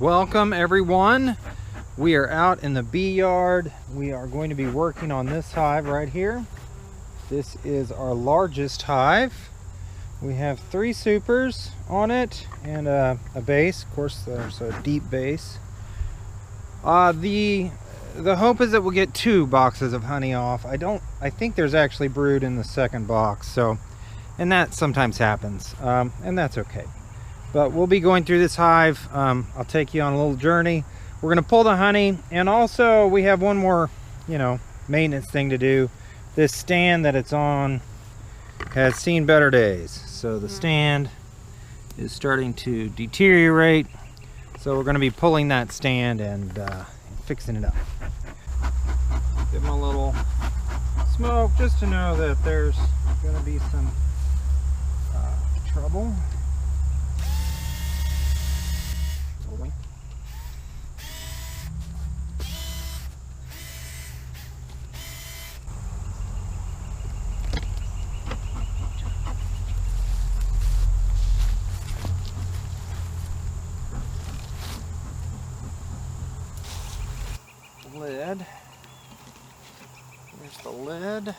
Welcome everyone. We are out in the bee yard. We are going to be working on this hive right here. This is our largest hive. We have 3 supers on it and a base. Of course, there's a deep base. The hope is that we'll get 2 boxes of honey off. I think there's actually brood in the second box, and that sometimes happens, and that's okay. But we'll be going through this hive. I'll take you on a little journey. We're gonna pull the honey, and also we have one more, maintenance thing to do. This stand that it's on has seen better days. So the stand is starting to deteriorate. So we're gonna be pulling that stand and fixing it up. Give them a little smoke just to know that there's gonna be some trouble. Lid. There's the lid,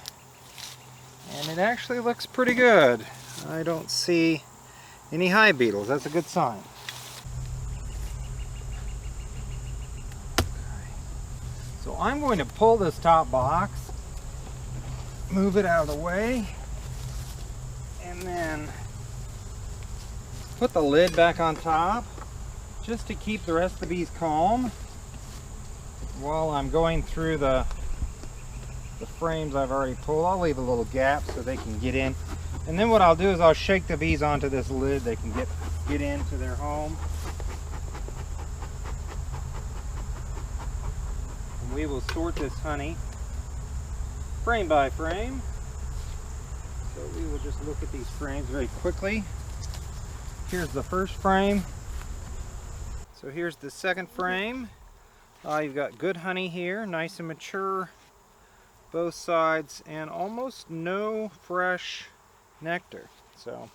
and it actually looks pretty good. I don't see any hive beetles. That's a good sign. Okay. So I'm going to pull this top box, move it out of the way, and then put the lid back on top just to keep the rest of the bees calm while I'm going through the frames I've already pulled. I'll leave a little gap so they can get in. And then what I'll do is I'll shake the bees onto this lid. They can get into their home. And we will sort this honey frame by frame. So we will just look at these frames very quickly. Here's the first frame. So here's the second frame. You've got good honey here, nice and mature, both sides, and almost no fresh nectar. So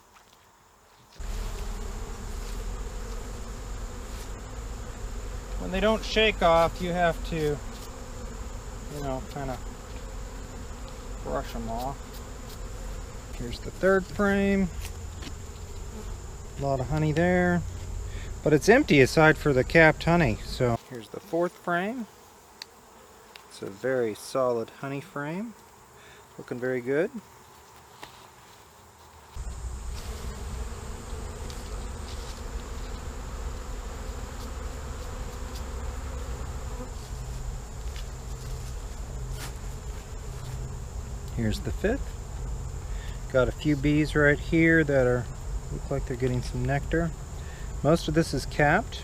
when they don't shake off, you have to, kind of brush them off. Here's the third frame. A lot of honey there. But it's empty aside for the capped honey. So here's the fourth frame. It's a very solid honey frame. Looking very good. Here's the fifth. Got a few bees right here that look like they're getting some nectar. Most of this is capped.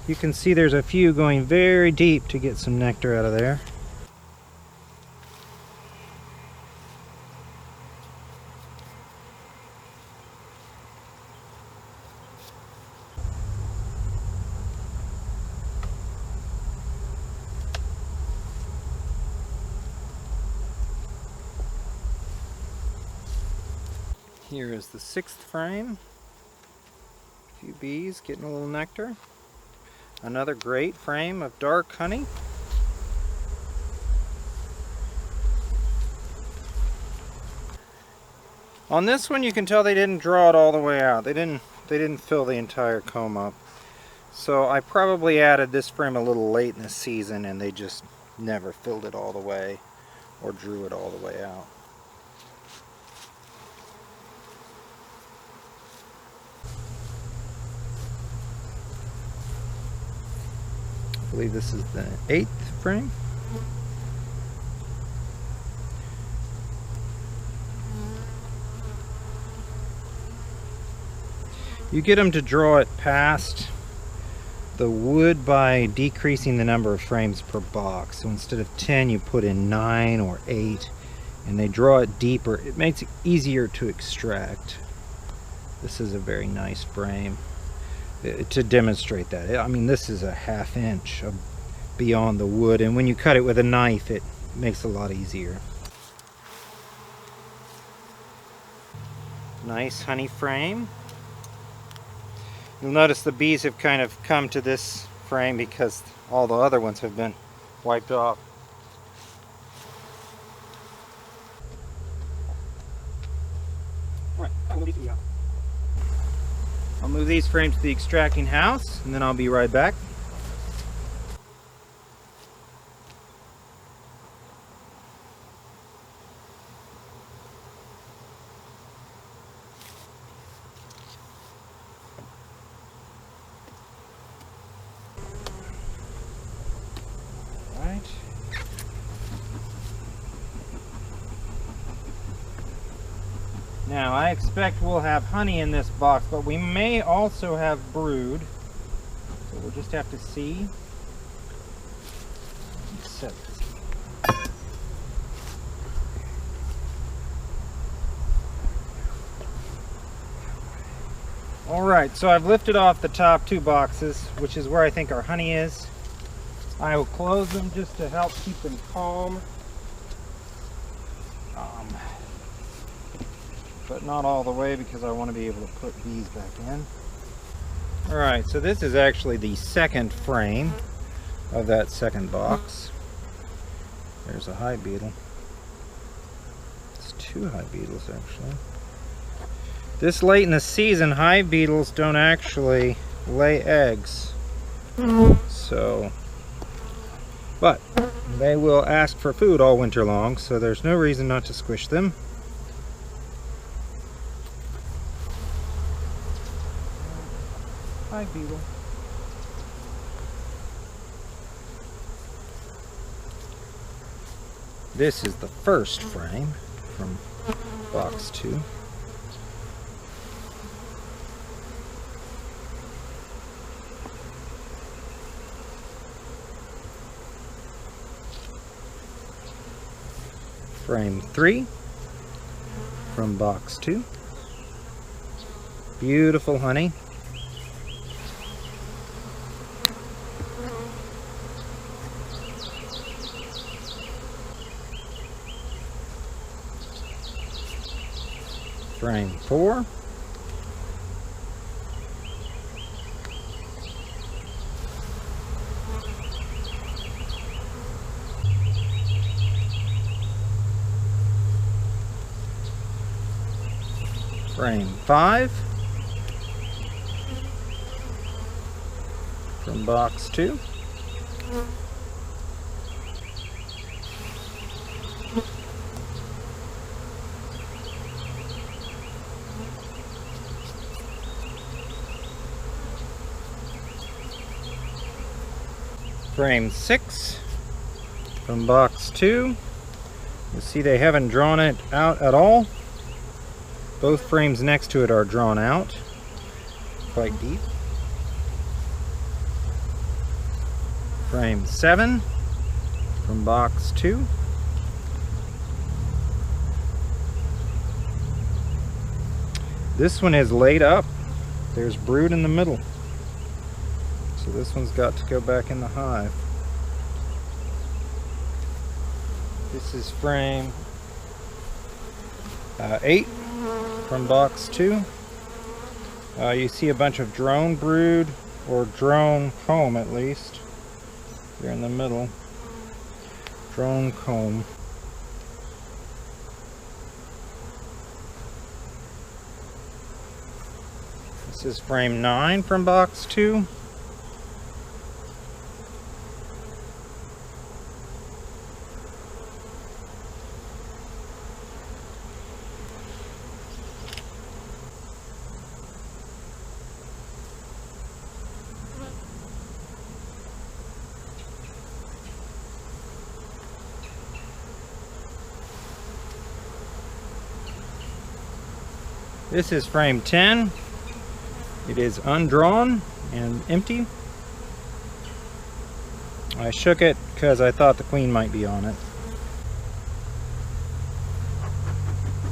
You can see there's a few going very deep to get some nectar out of there. Here is the sixth frame. A few bees getting a little nectar. Another great frame of dark honey. On this one you can tell they didn't draw it all the way out. They didn't fill the entire comb up. So I probably added this frame a little late in the season and they just never filled it all the way or drew it all the way out. I believe this is the 8th frame. You get them to draw it past the wood by decreasing the number of frames per box. So instead of 10, you put in 9 or 8, and they draw it deeper. It makes it easier to extract. This is a very nice frame. To demonstrate that. I mean, this is a 1/2 inch beyond the wood, and when you cut it with a knife, it makes it a lot easier. Nice honey frame. You'll notice the bees have kind of come to this frame because all the other ones have been wiped off. I'll move these frames to the extracting house and then I'll be right back. Right. Now I expect we'll have honey in this box, but we may also have brood. So we'll just have to see. Set this. Alright, so I've lifted off the top 2 boxes, which is where I think our honey is. I will close them just to help keep them calm. But not all the way because I want to be able to put these back in. Alright, so this is actually the second frame of that second box. There's a hive beetle. It's 2 hive beetles actually. This late in the season, hive beetles don't actually lay eggs. So, but they will ask for food all winter long, so there's no reason not to squish them. Hive beetle. This is the first frame from box 2. Frame 3 from box 2. Beautiful honey. Frame 4. Frame 5 from box 2. Frame 6 from box 2. You see they haven't drawn it out at all. Both frames next to it are drawn out quite deep. Frame 7 from box 2. This one is laid up. There's brood in the middle. So this one's got to go back in the hive. This is frame 8 from box 2. You see a bunch of drone brood, or drone comb at least. Here in the middle. Drone comb. This is frame 9 from box 2. This is frame 10. It is undrawn and empty. I shook it because I thought the queen might be on it.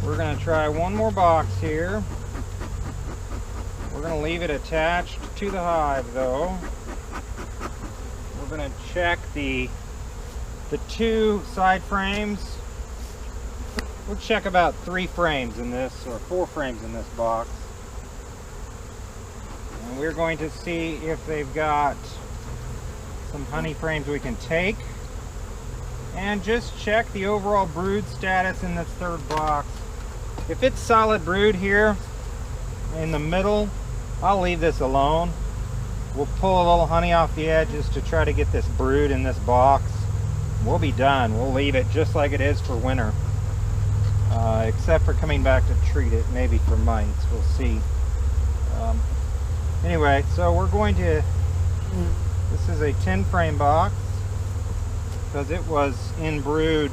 We're going to try one more box here. We're going to leave it attached to the hive though. We're going to check the 2 side frames. We'll check about 3 frames in this, or 4 frames in this box. And we're going to see if they've got some honey frames we can take, and just check the overall brood status in this third box. If it's solid brood here in the middle, I'll leave this alone. We'll pull a little honey off the edges to try to get this brood in this box. We'll be done. We'll leave it just like it is for winter, except for coming back to treat it, maybe for mites. We'll see. Anyway, so we're going to, this is a 10 frame box because it was in brood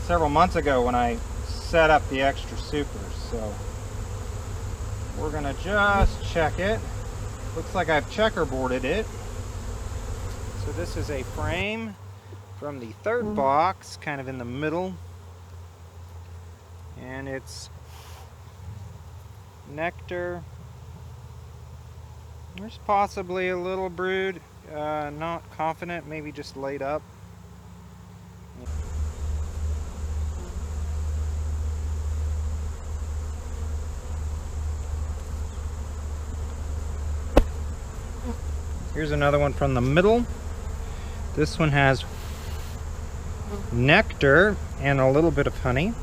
several months ago when I set up the extra supers. So we're gonna just check it. Looks like I've checkerboarded it. So this is a frame from the third box, kind of in the middle, and it's nectar. There's possibly a little brood, not confident, maybe just laid up. Here's another one from the middle. This one has nectar and a little bit of honey.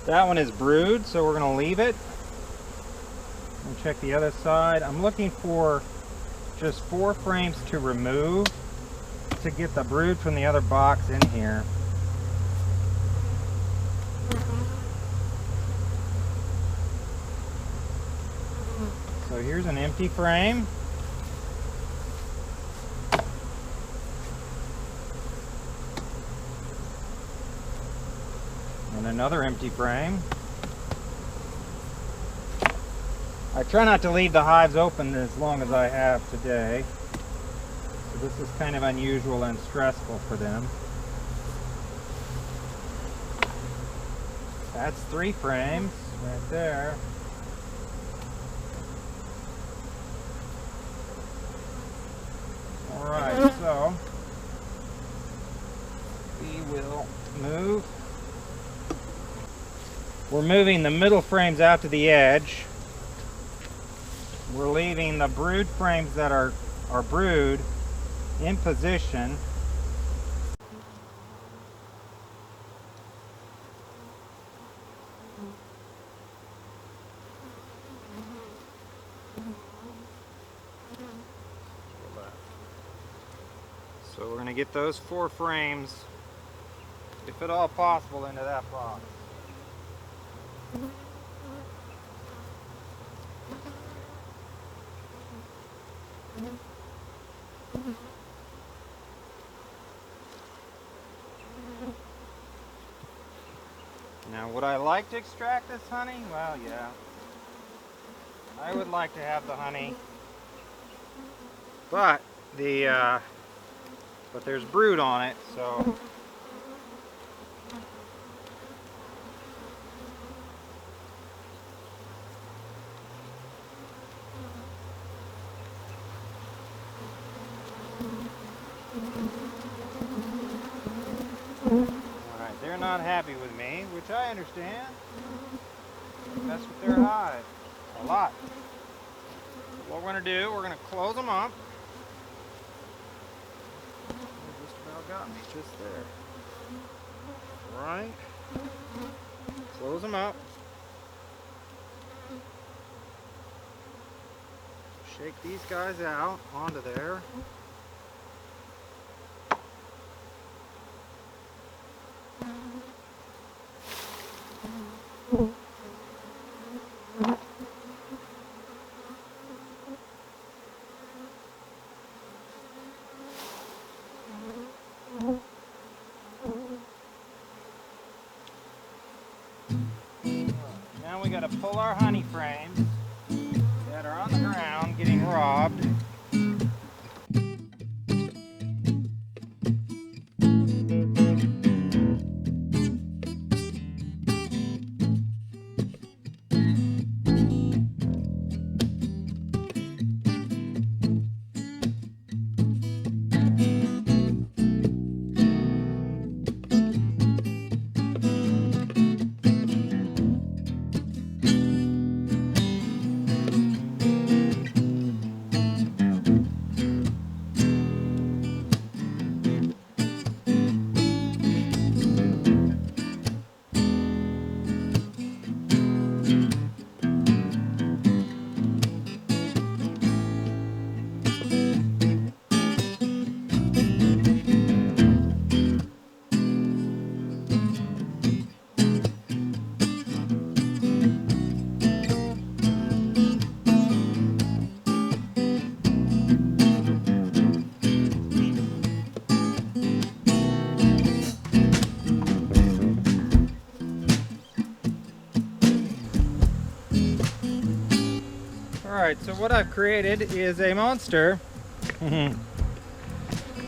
That one is brood, so we're going to leave it. And check the other side. I'm looking for just 4 frames to remove to get the brood from the other box in here. So here's an empty frame. And another empty frame. I try not to leave the hives open as long as I have today. So this is kind of unusual and stressful for them. That's 3 frames right there. Alright, so we will move. We're moving the middle frames out to the edge. We're leaving the brood frames that are brood in position. So we're going to get those 4 frames, if at all possible, into that box. Now, would I like to extract this honey? Well, yeah. I would like to have the honey, but there's brood on it, so alright, they're not happy with me, which I understand. Mess with their hive a lot. What we're going to do, we're going to close them up. They just about got me just there. Right. Close them up. Shake these guys out onto there. Now we got to pull our honey frames that are on the ground getting robbed. Alright, so what I've created is a monster.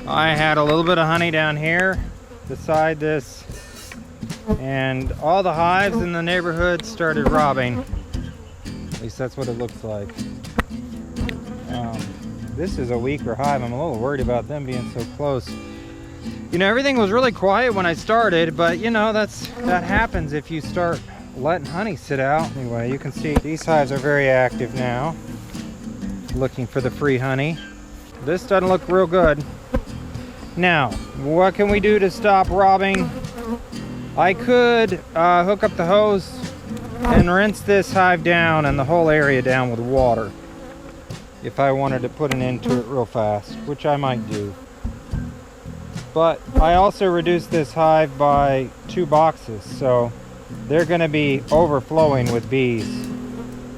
I had a little bit of honey down here beside this, and all the hives in the neighborhood started robbing. At least that's what it looks like. This is a weaker hive. I'm a little worried about them being so close. You know, everything was really quiet when I started, but you know, that happens if you start letting honey sit out. Anyway, you can see these hives are very active now, looking for the free honey. This doesn't look real good. Now, what can we do to stop robbing? I could hook up the hose and rinse this hive down and the whole area down with water if I wanted to put an end to it real fast, which I might do. But I also reduced this hive by 2 boxes, so they're going to be overflowing with bees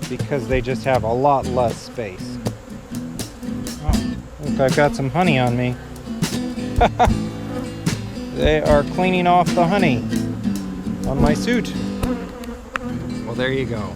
because they just have a lot less space. Oh, look, I've got some honey on me. They are cleaning off the honey on my suit. Well, there you go.